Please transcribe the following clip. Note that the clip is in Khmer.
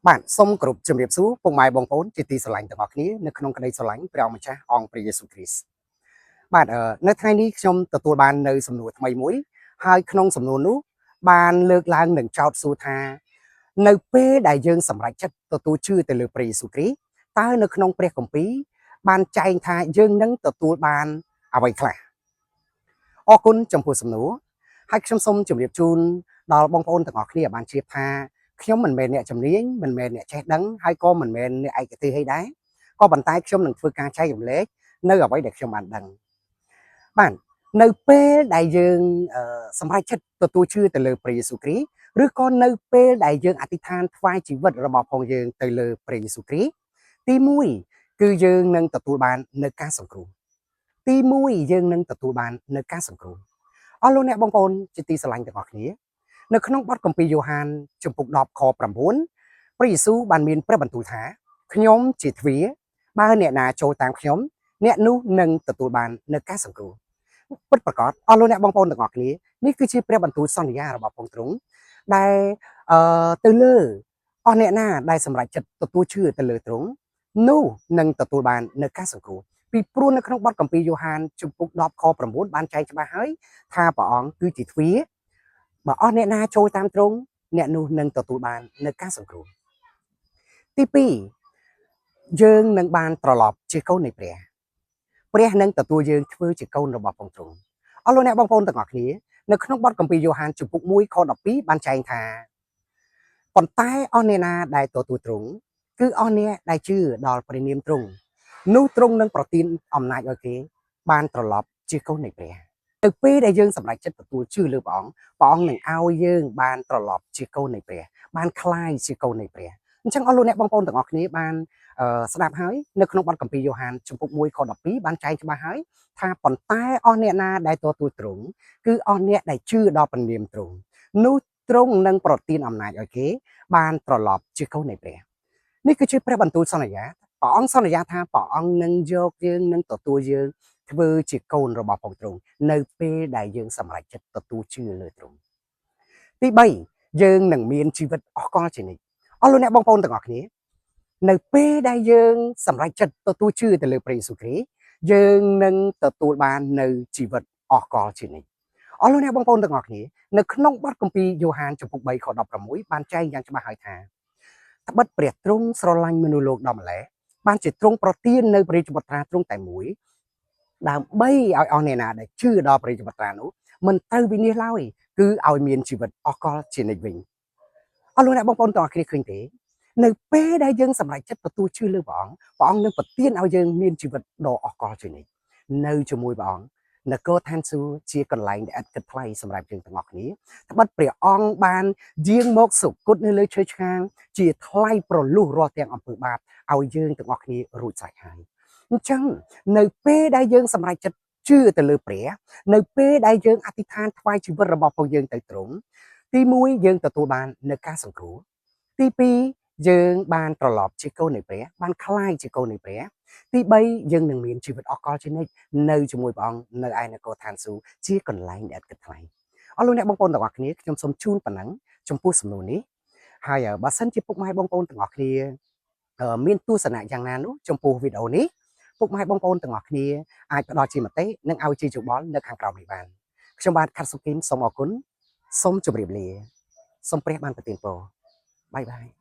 បាទសូមគោរពជំរាបសួរពុកម៉ែបងប្អូនជាទីស្រឡាញ់ទាំងអស់គ្នានៅក្នុងក្តីស្រឡាញ់ព្រះម្ចាស់អង្គព្រះយេស៊ូវគ្រីស្ទបាទនៅថ្ងៃនេះខ្ញុំទទួលបាននៅសំណួរថ្មីមួយហើយក្នុងសំណួរនោះបានលើកឡើងនឹងចោទសួរថានៅពេលដែលយើងសម្រេចចិត្តទទួលជឿទៅលើព្រះយេស៊ូវគ្រីស្ទតើនៅក្នុងព្រះគម្ពីរបានចែងថាយើងនឹងទទួលបានអ្វីខ្លះអរគុណចំពោះសំណួរហើយខ្ញុំសូមជម្រាបជូនដល់បងប្អូនទាំងអស់គ្នាបានជ្រាបថាខ្ញុំមិនមែនអ្នកជំនាញមិនមែនអ្នកចេះដឹងហើយក៏មិនមែនអ្នកឯកទេសអីដែរក៏ប៉ុន្តែខ្ញុំនឹងធ្វើការចែករំលែកនៅអ្វីដែលខ្ញុំបានដឹងបាទនៅពេលដែលយើងសម្រេចចិត្តទទួលជឿទៅលើព្រះយេស៊ូវគ្រីស្ទឬក៏នៅពេលដែលយើងអធិដ្ឋានថ្វាយជីវិតរបស់ផងយើងទៅលើព្រះយេស៊ូវគ្រីស្ទទី1គឺយើងនឹងទទួលបាននៅការសង្គ្រោះទី1យើងនឹងទទួលបាននៅការសង្គ្រោះអស់លោកអ្នកបងប្អូនជាទីស្រឡាញ់ទាំងអស់គ្នានៅក្នុងបទគម្ពីរយ៉ូហានជំពូក10ខ9ព្រះយេស៊ូវបានមានព្រះបន្ទូលថាខ្ញុំជាទ្វារបើអ្នកណាចូលតាមខ្ញុំអ្នកនោះនឹងទទួលបាននៅការសង្គ្រោះពិតប្រាកដអស់លោកអ្នកបងប្អូនទាំងអស់គ្នានេះគឺជាព្រះបន្ទូលសន្យារបស់ព្រះទ្រង់ដែលទៅលើអស់អ្នកណាដែលសម្រេចចិត្តទទួលជឿទៅលើទ្រង់នោះនឹងទទួលបាននៅការសង្គ្រោះពីព្រោះនៅក្នុងបទគម្ពីរយ៉ូហានជំពូក10ខ9បានចែងច្បាស់ហើយថាព្រះអង្គគឺជាទ្វារបើអស់អ្នកណាចូលតាមទ្រង់អ្នកនោះនឹងទទួលបាននៅការសង្គ្រោះទី2យើងនឹងបានត្រឡប់ជាកូននៃព្រះនឹងទទួលយើងធ្វើជាកូនរបស់ព្រះទ្រង់អស់លោកអ្នកបងប្អូនទាំងអស់គ្នានៅក្នុងបទគម្ពីរយ៉ូហានជំពូក1ខ12បានចែងថាប៉ុន្តែអស់អ្នកណាដែលទទួលទ្រង់គឺអស់អ្នកដែលជឿដល់ព្រះនាមទ្រង់នោះទ្រង់នឹងប្រទានអំណាចឲ្យគេបានត្រឡប់ជាកូននៃព្រះទៅពេលដែលយើងសម្រេចចិត្តទទួលជឿលើព្រះអង្គនឹងឲ្យយើងបានត្រឡប់ជាកូននៃព្រះបានคล้ายជាកូននៃព្រះអញ្ចឹងអស់លោកអ្នកបងប្អូនទាំងអស់គ្នាបានស្ដាប់ហើយនៅក្នុងបទគម្ពីរយ៉ូហានជំពូក1ខ12បានចែងច្បាស់ហើយថាប៉ុន្តែអស់អ្នកណាដែលទទួលទ្រង់គឺអស់អ្នកដែលជឿដល់ព្រះនាមទ្រង់នោះទ្រង់នឹងប្រទានអំណាចឲ្យគេបានត្រឡប់ជាកូននៃព្រះនេះគឺជាព្រះបន្ទូលសន្យាព្រះអង្គសន្យាថាព្រះអង្គនឹងយកយើងនឹងទទួលយើងធ្វើជាកូនរបស់ព្រះទ្រង់នៅពេលដែលយើងសម្រេចចិត្តទទួលជឿលើទ្រង់ទី3យើងនឹងមានជីវិតអស់កលជានិច្ចអស់លោកអ្នកបងប្អូនទាំងអស់គ្នានៅពេលដែលយើងសម្រេចចិត្តទទួលជឿទៅលើព្រះយេស៊ូវគ្រីស្ទយើងនឹងទទួលបាននៅជីវិតអស់កលជានិច្ចអស់លោកអ្នកបងប្អូនទាំងអស់គ្នានៅក្នុងបទគម្ពីរយ៉ូហានជំពូក3ខ16បានចែងយ៉ាងច្បាស់ហើយថាត្បិតព្រះទ្រង់ស្រឡាញ់មនុស្សលោកដល់ម្ល៉េះបានជាទ្រង់ប្រទាននៅព្រះរាជបុត្រាទ្រង់តែមួយដើម្បីឲ្យអស់អ្នកណាដែលជឿដល់ព្រះរាជបុត្រានោះមិនទៅវិនាសឡើយគឺឲ្យមានជីវិតអស់កលជានិច្ចវិញអស់លោកអ្នកបងប្អូនទាំងអស់គ្នាឃើញទេនៅពេលដែលយើងសម្រេចចិត្តទទួលជឿលើព្រះអង្គនឹងប្រទានឲ្យយើងមានជីវិតដ៏អស្ចារ្យជានិច្ចនៅជាមួយព្រះអង្គនគរឋានសួគ៌ជាកន្លែងដែលឥតគិតថ្លៃសម្រាប់យើងទាំងអស់គ្នាត្បិតព្រះអង្គបានយាងមកសុគតនៅលើឈើឆ្កាងជាថ្លៃប្រលុះរាល់ទាំងអំពើបាបឲ្យយើងទាំងអស់គ្នារួចស្រេចហើយអញ្ចឹងនៅពេលដែលយើងសម្រេចចិត្តជឿទៅលើព្រះនៅពេលដែលយើងអធិដ្ឋានថ្វាយជីវិតរបស់ពួកយើងទៅទ្រង់ទី1យើងទទួលបាននៅការសង្គ្រោះទី2យើងបានត្រឡប់ជាកូននៃព្រះបានคล้ายជាកូននៃព្រះទី3យើងនឹងមានជីវិតអស់កលជានិច្ចនៅជាមួយព្រះអង្គនៅឯនគរឋានសួគ៌ជាកន្លែងដែលឥតគិតថ្លៃអរលោកអ្នកបងប្អូនទាំងអស់គ្នាខ្ញុំសូមជូនប៉ុណ្ណឹងចំពោះសំណួរនេះហើយបើសិនជាពុកម៉ែបងប្អូនទាំងអស់គ្នាមានទស្សនៈយ៉ាងណានោះចំពោះវីដេអូនេះពុកម៉ែបងប្អូនទាំងអស់គ្នាអាចផ្ដល់ជាមតិនិងឲ្យជាយោបល់នៅខាងក្រោមនេះបានខ្ញុំបាទខាត់សុគីមសូមអរគុណសូមជម្រាបលាសូមព្រះបានប្រទានពរបាយបាយ